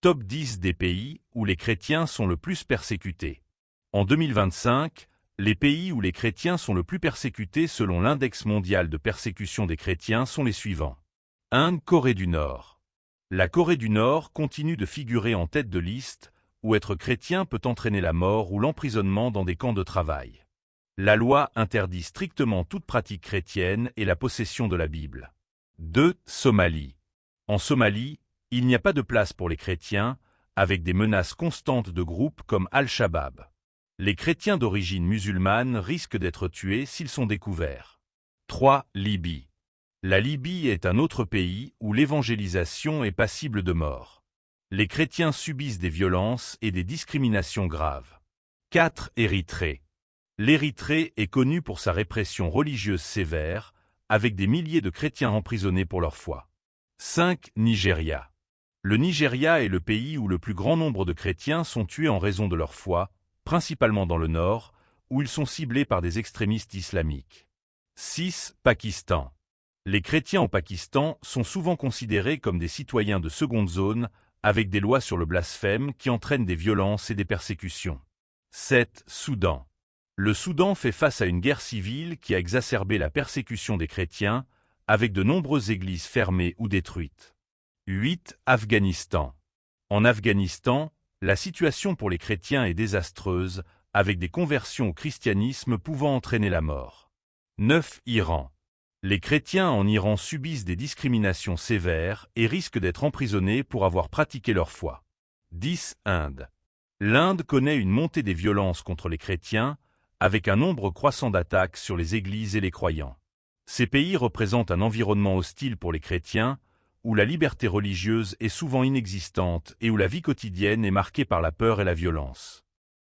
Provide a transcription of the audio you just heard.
Top 10 des pays où les chrétiens sont le plus persécutés. En 2025, les pays où les chrétiens sont le plus persécutés selon l'index mondial de persécution des chrétiens sont les suivants. Inde, Corée du Nord. La Corée du Nord continue de figurer en tête de liste, où être chrétien peut entraîner la mort ou l'emprisonnement dans des camps de travail. La loi interdit strictement toute pratique chrétienne et la possession de la Bible. 2. Somalie. En Somalie, il n'y a pas de place pour les chrétiens, avec des menaces constantes de groupes comme Al-Shabaab. Les chrétiens d'origine musulmane risquent d'être tués s'ils sont découverts. 3. Libye. La Libye est un autre pays où l'évangélisation est passible de mort. Les chrétiens subissent des violences et des discriminations graves. 4. Érythrée. L'Érythrée est connue pour sa répression religieuse sévère, avec des milliers de chrétiens emprisonnés pour leur foi. 5. Nigeria. Le Nigeria est le pays où le plus grand nombre de chrétiens sont tués en raison de leur foi, principalement dans le nord, où ils sont ciblés par des extrémistes islamiques. 6. Pakistan. Les chrétiens au Pakistan sont souvent considérés comme des citoyens de seconde zone, avec des lois sur le blasphème qui entraînent des violences et des persécutions. 7. Soudan. Le Soudan fait face à une guerre civile qui a exacerbé la persécution des chrétiens, avec de nombreuses églises fermées ou détruites. 8. Afghanistan. En Afghanistan, la situation pour les chrétiens est désastreuse, avec des conversions au christianisme pouvant entraîner la mort. 9. Iran. Les chrétiens en Iran subissent des discriminations sévères et risquent d'être emprisonnés pour avoir pratiqué leur foi. 10. Inde. L'Inde connaît une montée des violences contre les chrétiens, avec un nombre croissant d'attaques sur les églises et les croyants. Ces pays représentent un environnement hostile pour les chrétiens, où la liberté religieuse est souvent inexistante et où la vie quotidienne est marquée par la peur et la violence.